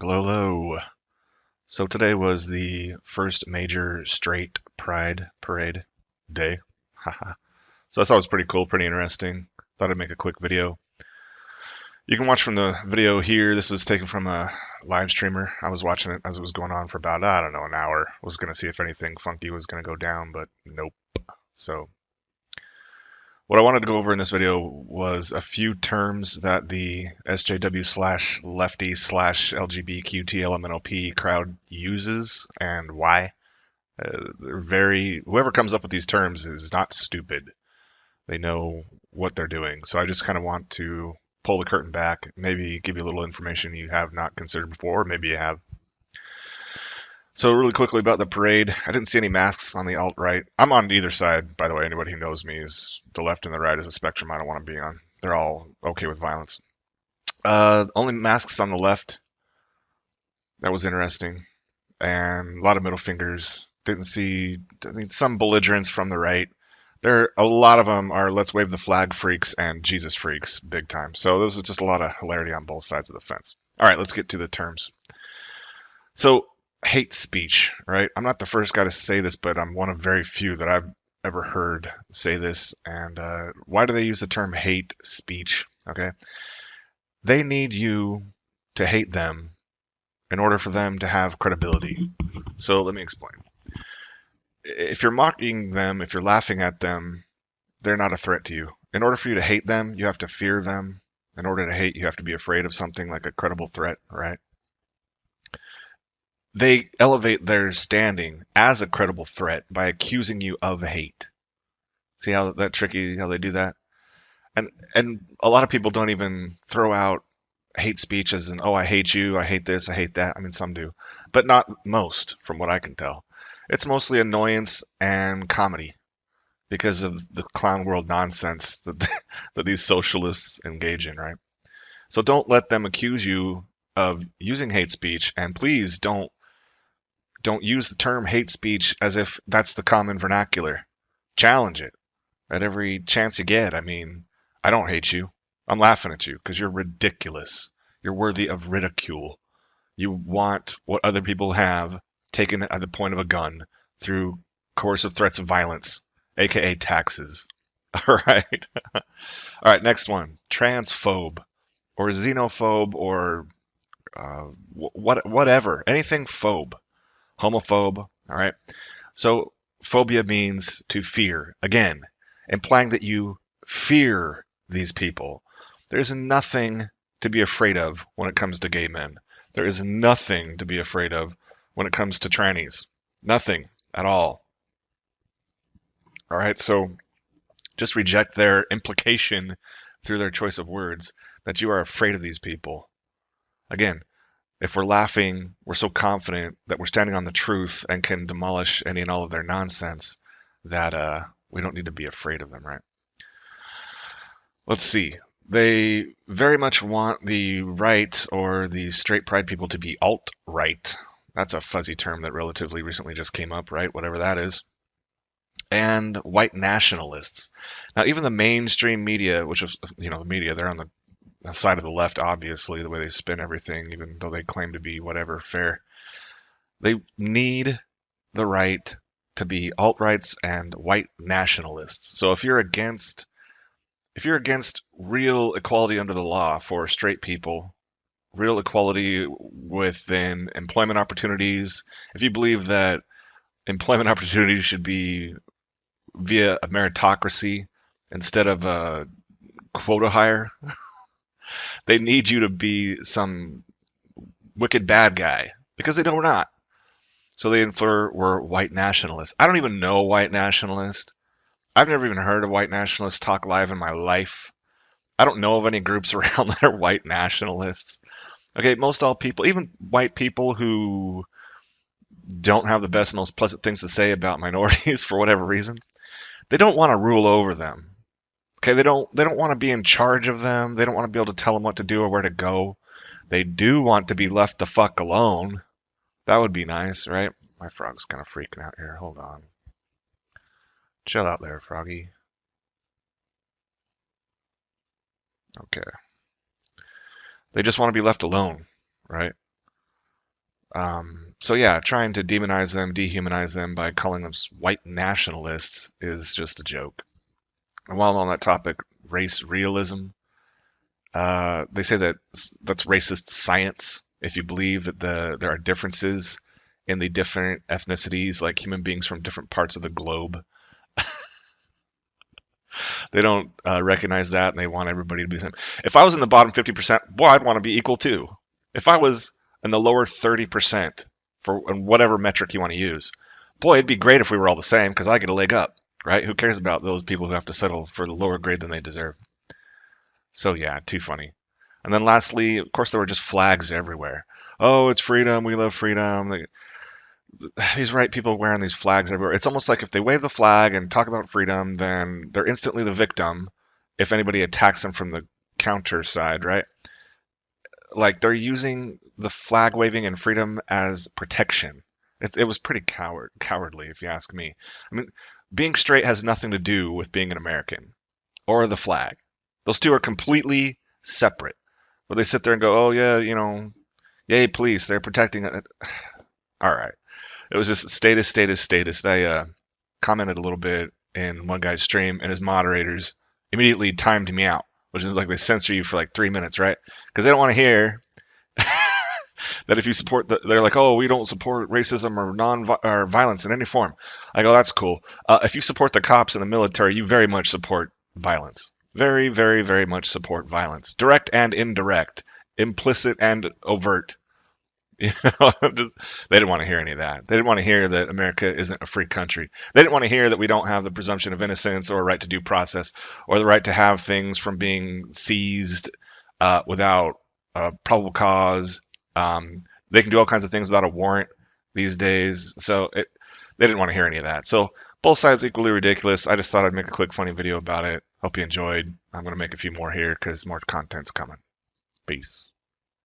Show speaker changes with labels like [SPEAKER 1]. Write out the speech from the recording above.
[SPEAKER 1] Hello, hello. So today was the first major straight Pride Parade day. Haha. So I thought it was pretty cool, pretty interesting. Thought I'd make a quick video. You can watch from the video here. This was taken from a live streamer. I was watching it as it was going on for about, I don't know, an hour. Was going to see if anything funky was going to go down, but nope. So what I wanted to go over in this video was a few terms that the SJW slash lefty slash LGBTQTLMNOP crowd uses and why. Whoever comes up with these terms is not stupid. They know what they're doing. So I just kind of want to pull the curtain back, maybe give you a little information you have not considered before, or maybe you have. So really quickly about the parade, I didn't see any masks on the alt-right. I'm on either side, by the way. Anybody who knows me is the left and the right is a spectrum I don't want to be on. They're all okay with violence. Only masks on the left. That was interesting. And a lot of middle fingers. Didn't see, I mean, some belligerence from the right. A lot of them are let's wave the flag freaks and Jesus freaks big time. So there's just a lot of hilarity on both sides of the fence. All right, let's get to the terms. So hate speech, right? I'm not the first guy to say this, but I'm one of very few that I've ever heard say this. And why do they use the term hate speech? Okay. They need you to hate them in order for them to have credibility. So let me explain. If you're mocking them, if you're laughing at them, they're not a threat to you. In order for you to hate them, you have to fear them. In order to hate, you have to be afraid of something like a credible threat, right? They elevate their standing as a credible threat by accusing you of hate. See how that tricky how they do that? And a lot of people don't even throw out hate speech as in, oh, I hate you, I hate this, I hate that. I mean, some do, but not most, from what I can tell. It's mostly annoyance and comedy because of the clown world nonsense that that these socialists engage in, right? So don't let them accuse you of using hate speech, and please don't use the term hate speech as if that's the common vernacular. Challenge it at every chance you get. I mean, I don't hate you. I'm laughing at you because you're ridiculous. You're worthy of ridicule. You want what other people have taken at the point of a gun through coercive threats of violence, aka taxes. All right. All right, next one. Transphobe or xenophobe or whatever. Anything phobe. Homophobe. All right. So phobia means to fear. Again, implying that you fear these people. There's nothing to be afraid of when it comes to gay men. There is nothing to be afraid of when it comes to trannies. Nothing at all. All right. So just reject their implication through their choice of words that you are afraid of these people. Again, if we're laughing, we're so confident that we're standing on the truth and can demolish any and all of their nonsense that we don't need to be afraid of them, right? Let's see. They very much want the right or the straight pride people to be alt-right. That's a fuzzy term that relatively recently just came up, right? Whatever that is. And white nationalists. Now, even the mainstream media, which is, the media, they're on the side of the left, obviously, the way they spin everything, even though they claim to be whatever, fair. They need the right to be alt-rights and white nationalists. So if you're against real equality under the law for straight people, real equality within employment opportunities, if you believe that employment opportunities should be via a meritocracy instead of a quota hire, they need you to be some wicked bad guy because they don't not. So they infer we're white nationalists. I don't even know a white nationalist. I've never even heard a white nationalist talk live in my life. I don't know of any groups around that are white nationalists. Okay, most all people, even white people who don't have the best, most pleasant things to say about minorities for whatever reason, they don't want to rule over them. Okay, they don't want to be in charge of them. They don't want to be able to tell them what to do or where to go. They do want to be left the fuck alone. That would be nice, right? My frog's kind of freaking out here. Hold on. Chill out there, froggy. Okay. They just want to be left alone, right? So yeah, trying to demonize them, dehumanize them by calling them white nationalists is just a joke. And while on that topic, race realism, they say that that's racist science. If you believe that there are differences in the different ethnicities, like human beings from different parts of the globe, they don't recognize that, and they want everybody to be the same. If I was in the bottom 50%, boy, I'd want to be equal too. If I was in the lower 30% for whatever metric you want to use, boy, it'd be great if we were all the same because I get a leg up, right? Who cares about those people who have to settle for the lower grade than they deserve? So yeah, too funny. And then lastly, of course, there were just flags everywhere. Oh, it's freedom. We love freedom. These right people wearing these flags everywhere. It's almost like if they wave the flag and talk about freedom, then they're instantly the victim if anybody attacks them from the counter side, right? Like they're using the flag waving and freedom as protection. It was pretty cowardly, if you ask me. I mean, being straight has nothing to do with being an American or the flag. Those two are completely separate. But they sit there and go, oh, yeah, yay, police, they're protecting it. All right. It was just status, status, status. I commented a little bit in one guy's stream, and his moderators immediately timed me out, which is like they censor you for like 3 minutes, right? Because they don't want to hear that if you support they're like, oh, we don't support racism or violence in any form. I go, that's cool. If you support the cops and the military, you very much support violence. Very, very, very much support violence, direct and indirect, implicit and overt. They didn't want to hear any of that. They didn't want to hear that America isn't a free country. They didn't want to hear that we don't have the presumption of innocence or a right to due process or the right to have things from being seized without probable cause. They can do all kinds of things without a warrant these days. So they didn't want to hear any of that. So both sides equally ridiculous. I just thought I'd make a quick funny video about it. Hope you enjoyed. I'm going to make a few more here because more content's coming. Peace.